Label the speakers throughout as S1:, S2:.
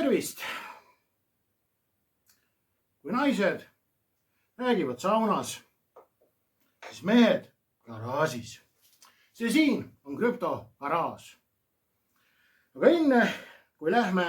S1: tervist! Kui naised räägivad saunas, siis mehed garaažis. See siin on krüptogaraaž. Aga enne, kui lähme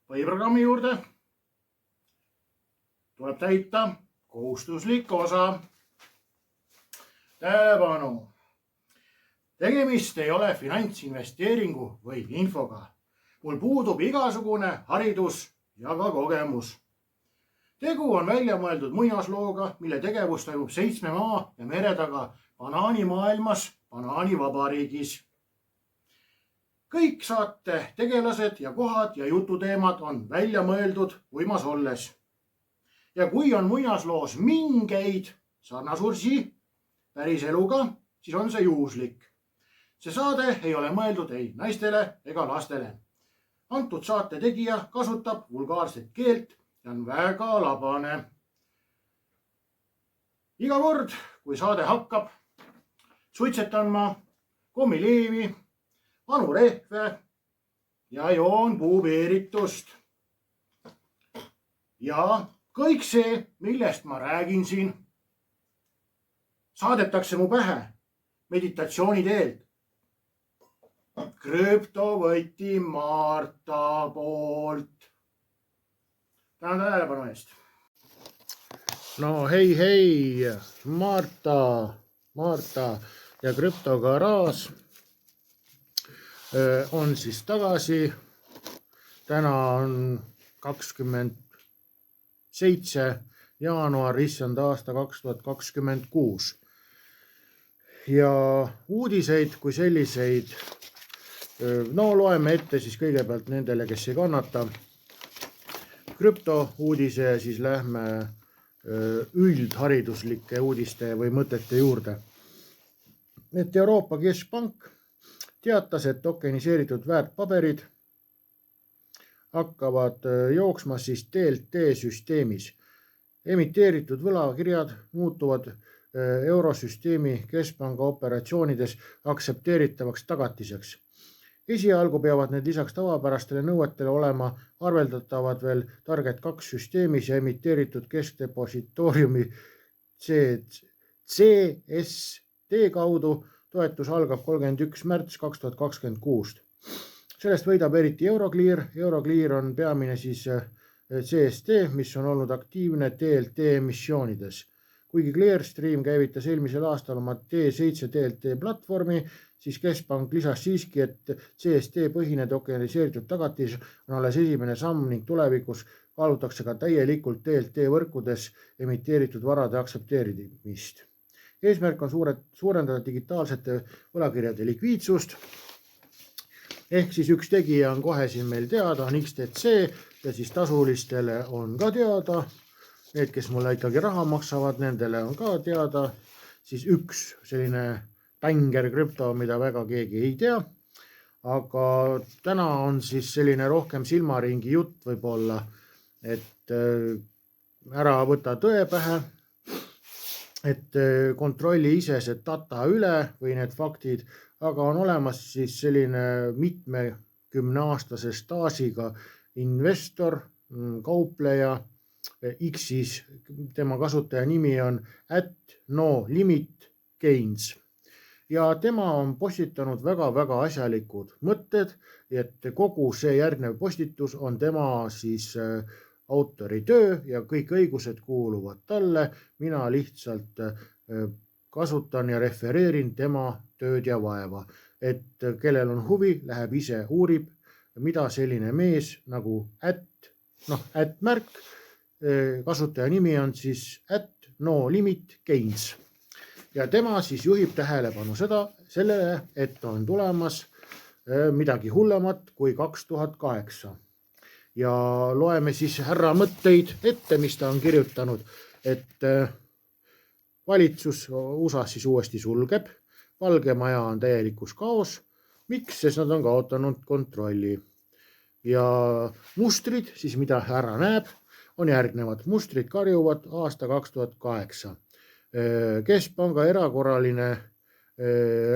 S1: põhiprogrammi juurde, tuleb täita kohustuslik osa. Tähelepanu! Tegemist ei ole finantsinvesteeringu või infoga. Mul puudub igasugune haridus ja ka kogemus. Tegu on välja mõeldud muinaslooga, mille tegevus toimub 7 maa ja mere taga banaanimaailmas, banaanivabariigis. Kõik saate tegelased ja kohad ja jututeemad on välja mõeldud uimas olles. Ja kui on muinasloos mingeid sarnasursi päris eluga, siis on see juhuslik. See saade ei ole mõeldud ei naistele ega lastele. Antud saate tegija kasutab vulgaarset keelt ja on väga labane. Iga kord, kui saade hakkab, suitsetan ma kommileevi, vanu rehve ja joon puubeeritust. Ja kõik see, millest ma räägin siin, saadetakse mu pähe meditatsiooni teelt. Krüptovõti Marta poolt. Tänan tähelepanu eest. No hei, Marta ja krüptogaraaž on siis tagasi. Täna on 27. jaanuar, issand aasta 2026. Ja uudiseid kui selliseid, loeme ette siis kõigepealt nendele, kes ei kannata. Krüptouudise ja siis lähme üldhariduslike uudiste või mõtete juurde. Et Euroopa Keskpank teatas, et tokeniseeritud väärtpaberid hakkavad jooksma siis DLT süsteemis. Emiteeritud võlakirjad muutuvad eurosüsteemi keskpanga operatsioonides aktsepteeritavaks tagatiseks. Esialgu peavad need lisaks tavapärastele nõuetele olema arveldatavad veel Target 2 süsteemis ja emiteeritud keskdepositooriumi CSD kaudu. Toetus algab 31. märts 2026. Sellest võidab eriti Euroclear. Euroclear on peamine siis CSD, mis on olnud aktiivne DLT emissioonides. Kuigi Clearstream käivitas eelmisel aastal oma T7 DLT platvormi, siis keskpank lisas siiski, et CSD põhine tokeniseeritud tagatis on alles esimene samm ning tulevikus kaalutakse ka täielikult DLT võrkudes emiteeritud varade aktsepteerimist. Eesmärk on suurendada digitaalsete võlakirjade likviidsust. Ehk siis üks tegija on kohe siin meil teada, on XTC ja siis tasulistele on ka teada. Need, kes mulle ikkagi raha maksavad, nendele on ka teada. Siis üks selline bänger krüpto, mida väga keegi ei tea. Aga täna on siis selline rohkem silmaringi jutt võib-olla, et ära võta tõe pähe, et kontrolli ise see data üle või need faktid, aga on olemas siis selline 70-aastase staažiga investor, kaupleja, X-is, tema kasutaja nimi on @NoLimitGains ja tema on postitanud väga-väga asjalikud mõtted, et kogu see järgnev postitus on tema siis autori töö ja kõik õigused kuuluvad talle. Mina lihtsalt kasutan ja refereerin tema tööd ja vaeva, et kellel on huvi, läheb ise uurib, mida selline mees nagu @märk, kasutaja nimi on siis @NoLimitGains ja tema siis juhib tähelepanu sellele, et on tulemas midagi hullemat kui 2008 ja loeme siis härra mõtteid ette, mis ta on kirjutanud, et valitsus USA siis uuesti sulgeb, Valge Maja on täielikus kaos. Miks? Sest nad on kaotanud kontrolli ja mustrid siis mida härra näeb, on järgnevad. Mustrid karjuvad aasta 2008. Keskpanga erakorraline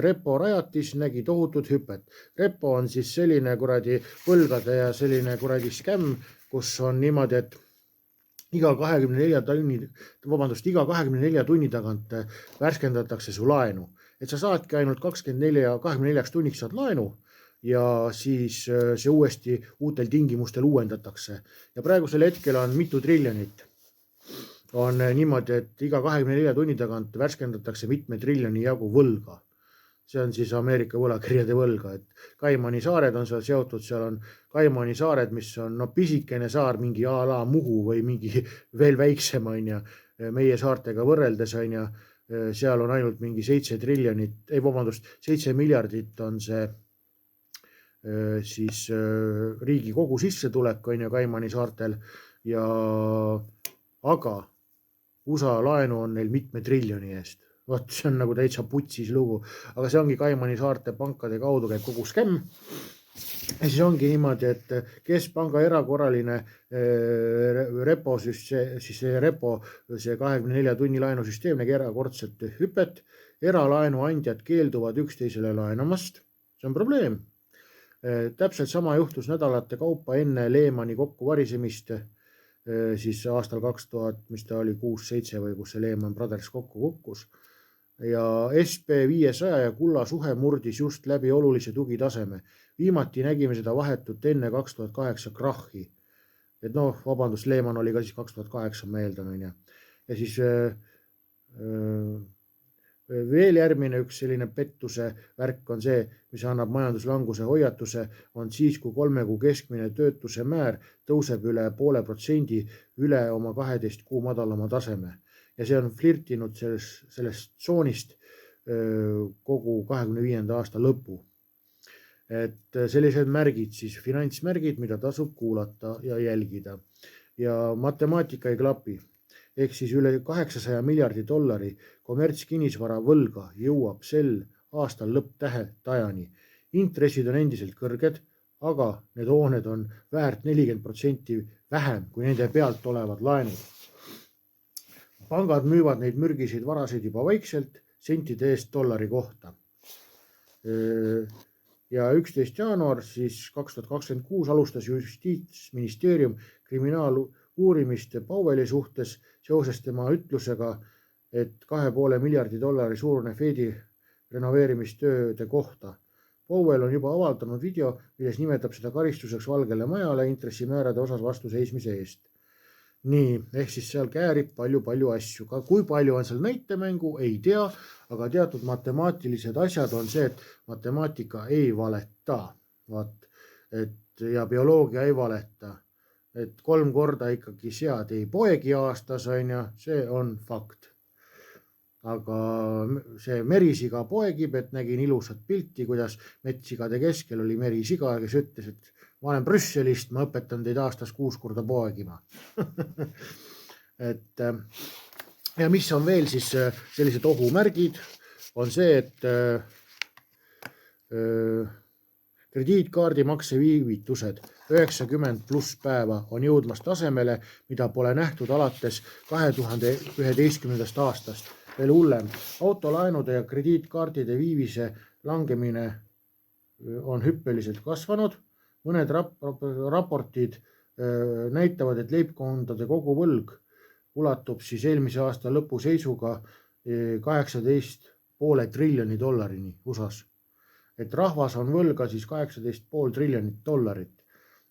S1: repo rajatis nägi tohutut hüpet. Repo on siis selline kuradi võlgade ja selline kuradi skämm, kus on niimoodi, et iga 24 tunni tagant värskendatakse su laenu. Et sa saadki ainult 24 tunniks saad laenu ja siis see uuesti uutel tingimustel uuendatakse. Ja praegusel hetkel on mitu triljonit. On niimoodi, et iga 24 tunni tagant värskendatakse mitme triljoni jagu võlga. See on siis Ameerika võlakirjade võlga, et Kaimani saared on seal seotud, seal on Kaimani saared, mis on pisikene saar, mingi a la Muhu või mingi veel väiksem on ja meie saartega võrreldes on ja seal on ainult mingi 7 miljardit on see siis riigi kogu sissetulek on ja Kaimani saartel aga USA laenu on neil mitme triljoni eest. Vot see on nagu täitsa putsis lugu, aga see ongi Kaimani saarte pankade kaudu käib kogu skämm. Ja siis ongi niimoodi, et keskpanga erakorraline repo, siis see repo, see 24 tunni laenusüsteem nägi erakordset hüpet. Eralaenu andjad keelduvad üksteisele laenamast. See on probleem. Täpselt sama juhtus nädalate kaupa enne Lehmani kokkuvarisemist, siis aastal 2000, mis ta oli 6-7 või kus see Lehman Brothers kokku kukkus. Ja SP500 ja kulla suhe murdis just läbi olulise tugitaseme. Viimati nägime seda vahetult enne 2008 krahhi. Et vabandust, Lehman oli ka siis 2008 meeldan. Ja siis veel järgmine üks selline pettuse värk on see, mis annab majanduslanguse hoiatuse, on siis, kui 3 kuu keskmine töötuse määr tõuseb üle 0,5% üle oma 12 kuu madalama taseme. Ja see on flirtinud sellest tsoonist kogu 25. aasta lõpu. Et sellised märgid, siis finantsmärgid, mida tasub kuulata ja jälgida. Ja matemaatika ei klapi. Ehk siis üle 800 miljardi dollari kommertskinnisvara võlga jõuab sel aastal lõpptähtajani. Intressid on endiselt kõrged, aga need hooned on väärt 40% vähem kui nende pealt olevad laenud. Pangad müüvad neid mürgiseid varasid juba vaikselt sentide eest dollari kohta. Ja 11. jaanuar siis 2026 alustas Justiitsministeerium kriminaaluurimist Powelli suhtes seoses tema ütlusega, et 2,5 miljardi dollari suurune Fedi renoveerimistööde kohta. Powell on juba avaldanud video, milles nimetab seda karistuseks Valgele Majale intressimäärade osas vastuseismise eest. Nii, ehk siis seal käärib palju asju. Kui palju on seal näitemängu, ei tea, aga teatud matemaatilised asjad on see, et matemaatika ei valeta. Ja bioloogia ei valeta. Et 3 korda ikkagi sead ei poegi aastas, see on fakt. Aga see merisiga poegib, et nägin ilusat pilti, kuidas metssigade keskel oli merisiga, kes ütles, et ma olen Brüsselist, ma õpetan teid aastas 6 korda poegima. Ja mis on veel siis sellised ohumärgid, on see, et krediitkaardimakse viivitused 90+ päeva on jõudmas tasemele, mida pole nähtud alates 2011. aastast. Veel hullem, autolaenude ja krediitkaardide viivise langemine on hüppeliselt kasvanud. Mõned raportid näitavad, et leibkondade koguvõlg ulatub siis eelmise aasta lõpu seisuga 18,5 triljoni dollarini USAs. Et rahvas on võlga siis 18,5 triljonit dollarit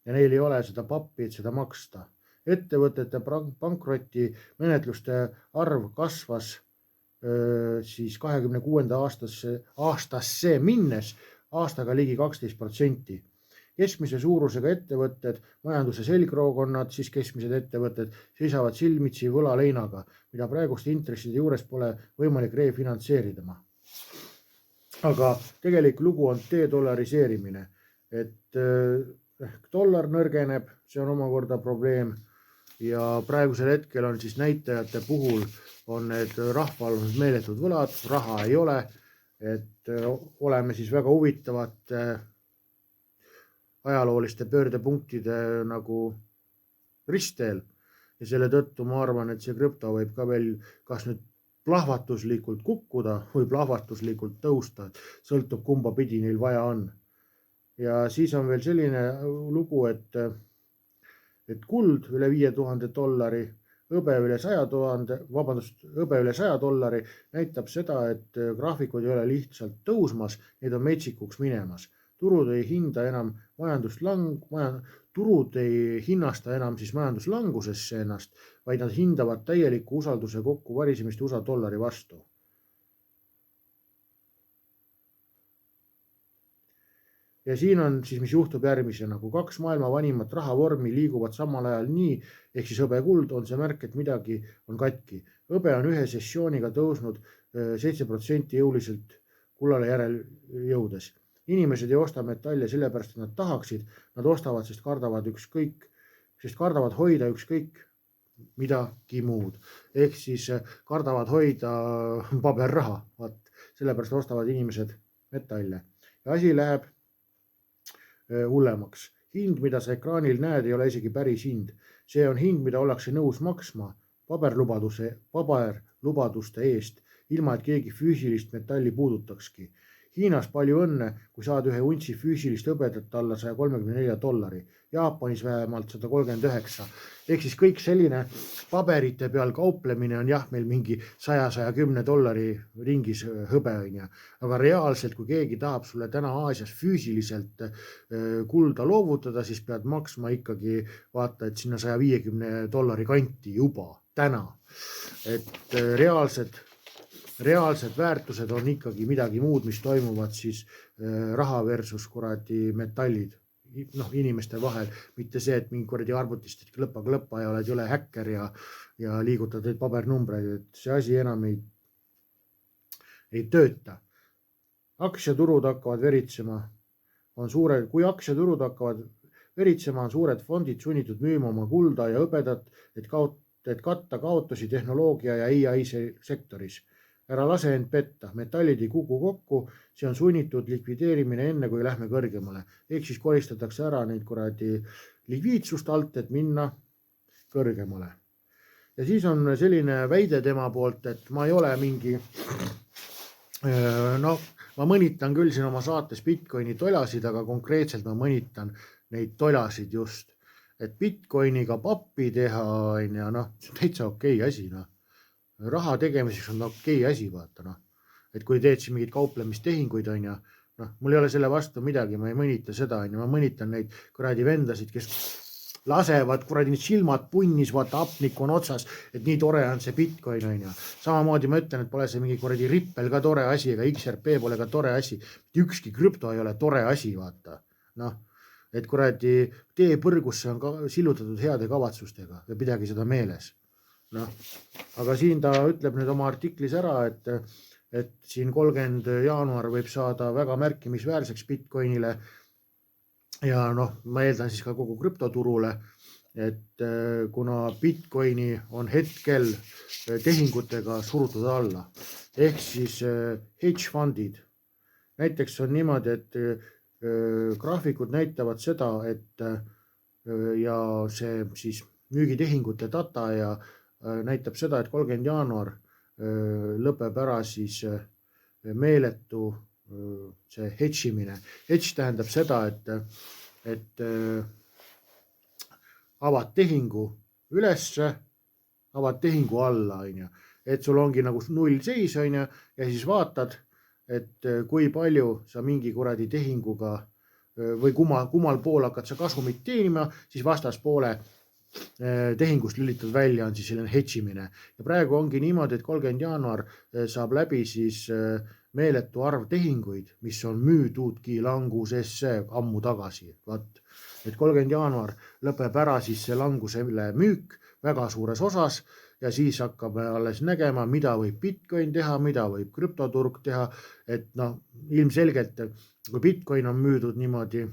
S1: ja neil ei ole seda pappi, et seda maksta. Ettevõtete pankroti menetluste arv kasvas siis 26. aastasse minnes aastaga ligi 12%. Keskmise suurusega ettevõtted, majanduse selgroogonnad, siis keskmised ettevõtted seisavad silmitsi võlaleinaga, mida praeguste intresside juures pole võimalik refinantseerida. Aga tegelik lugu on dedollariseerimine, et dollar nõrgeneb, see on omakorda probleem ja praegusel hetkel on siis näitajate puhul on need rahval meeletud võlad, raha ei ole, et oleme siis väga huvitavate ajalooliste pöördepunktide nagu ristteel ja selle tõttu ma arvan, et see krüpto võib ka veel kas nüüd plahvatuslikult kukkuda või plahvatuslikult tõusta, sõltub kumba pidi neil vaja on. Ja siis on veel selline lugu, et kuld üle $5000, hõbe üle $100,000 näitab seda, et graafikud ei ole lihtsalt tõusmas, need on metsikuks minemas. Turud ei hinnasta enam siis majanduslangusesse ennast, vaid nad hindavad täieliku usalduse kokku varisemist USA dollari vastu. Ja siin on siis, mis juhtub järgmisena, kui kaks maailma vanimat rahavormi liiguvad samal ajal nii, ehk siis hõbe kuld, on see märk, et midagi on katki. Hõbe on ühe sessiooniga tõusnud 7% jõuliselt kullale järel jõudes. Inimesed ei osta metalle sellepärast, et nad tahaksid, nad ostavad, sest kardavad hoida ükskõik midagi muud. Ehk siis kardavad hoida paberraha, sellepärast ostavad inimesed metalle. Ja asi läheb hullemaks. Hind, mida sa ekraanil näed, ei ole isegi päris hind. See on hind, mida ollakse nõus maksma paberlubaduste eest, ilma et keegi füüsilist metalli puudutakski. Hiinas palju õnne, kui saad ühe untsi füüsilist hõbedat alla $134, Jaapanis vähemalt 139. Ehk siis kõik selline paberite peal kauplemine on jah, meil mingi $100–110 ringis hõbe, aga reaalselt, kui keegi tahab sulle täna Aasias füüsiliselt kulda loovutada, siis pead maksma ikkagi vaata, et sinna $150 kanti juba täna. Et reaalsed väärtused on ikkagi midagi muud, mis toimuvad siis raha versus kuradi metallid inimeste vahel, mitte see, et mingi kuradi arvutist klõpa ja oled jõle häkker ja liigutad neid pabernumbreid, et see asi enam ei tööta. Aktsiaturud hakkavad veritsema, kui aktsiaturud hakkavad veritsema, on suured fondid sunnitud müüma oma kulda ja hõbedat, et katta kaotusi tehnoloogia ja AI sektoris. Ära lase end petta, metallid ei kuku kokku, see on sunnitud likvideerimine enne, kui lähme kõrgemale. Ehk siis koristatakse ära neid kuradi likviidsust alt, et minna kõrgemale. Ja siis on selline väide tema poolt, et ma ei ole mingi, ma mõnitan küll siin oma saates Bitcoini tolasid, aga konkreetselt ma mõnitan neid tolasid just, et Bitcoiniga pappi teha, see on täitsa okei asi, raha tegemiseks on okei asi, vaata, et kui teed siin mingid kauplemistehinguid, mul ei ole selle vastu midagi, ma ei mõnita seda, ma mõnitan neid kuradi vendasid, kes lasevad kuradi silmad punnis, vaata, hapnik on otsas, et nii tore on see Bitcoin, Samamoodi ma ütlen, et pole see mingi kuradi Ripple ka tore asi, ega XRP pole ka tore asi, ükski krüpto ei ole tore asi, vaata, et kuradi tee põrgusse on ka sillutatud heade kavatsustega ja pidagi seda meeles. Aga siin ta ütleb nüüd oma artiklis ära, et siin 30 jaanuar võib saada väga märkimisväärseks Bitcoinile ja ma eeldan siis ka kogu krüptoturule, et kuna Bitcoini on hetkel tehingutega surutud alla, ehk siis hedge fundid. Näiteks on niimoodi, et graafikud näitavad seda, et ja see siis müügitehingute data ja näitab seda, et 30 jaanuar lõpeb ära siis meeletu see hedžimine. Hedž tähendab seda, et avad tehingu ülesse, avad tehingu alla, et sul ongi nagu null seis, ja siis vaatad, et kui palju sa mingi kuradi tehinguga või kummal pool hakkad sa kasumit teenima, siis vastaspoole tehingust lülitad välja, on siis selline hedžimine. Ja praegu ongi niimoodi, et 30 jaanuar saab läbi siis meeletu arv tehinguid, mis on müüdudki langusesse ammu tagasi. Et 30 jaanuar lõpeb ära siis see langusele müük väga suures osas ja siis hakkab alles nägema, mida võib Bitcoin teha, mida võib krüptoturg teha. Et ilmselgelt, kui Bitcoin on müüdud niimoodi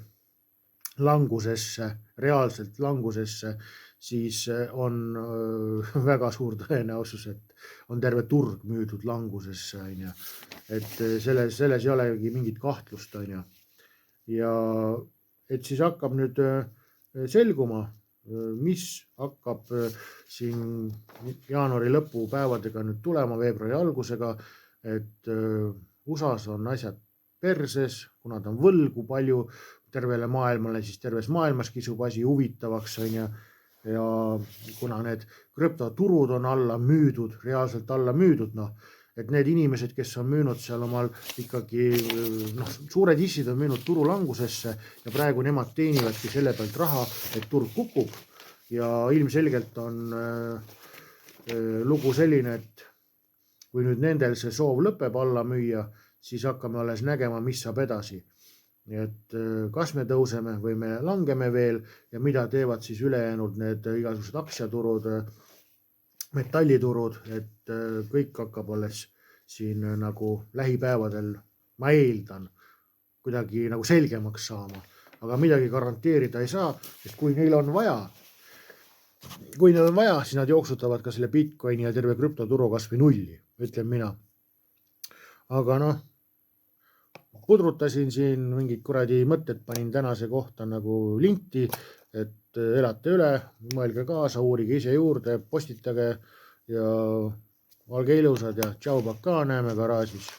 S1: langusesse, reaalselt langusesse, siis on väga suur tõenäosus, et on terve turg müüdud langusesse, et selles ei olegi mingit kahtlust, ja et siis hakkab nüüd selguma, mis hakkab siin jaanuari lõpupäevadega nüüd tulema, veebruari algusega, et USA-s on asjad perses, kuna ta on võlgu palju tervele maailmale, siis terves maailmas kisub asi huvitavaks, on ju. Ja kuna need krüptoturud on alla müüdud, reaalselt alla müüdud, et need inimesed, kes on müünud seal omal ikkagi, suured issid on müünud turu langusesse ja praegu nemad teenivadki selle pealt raha, et turg kukub ja ilmselgelt on lugu selline, et kui nüüd nendel see soov lõpeb alla müüa, siis hakkame alles nägema, mis saab edasi. Nii et kas me tõuseme või me langeme veel ja mida teevad siis ülejäänud need igasugused aktsiaturud, metalliturud, et kõik hakkab alles siin nagu lähipäevadel, ma eeldan, kuidagi nagu selgemaks saama, aga midagi garanteerida ei saa, sest kui neil on vaja, siis nad jooksutavad ka selle Bitcoini ja terve krüptoturu kas või nulli, ütlen mina. Aga pudrutasin siin mingid kuradi mõtted, panin tänase kohta nagu linti, et elate üle, mõelge kaasa, uurige ise juurde, postitage ja olge ilusad ja tšau, pakaa, näeme garaažis.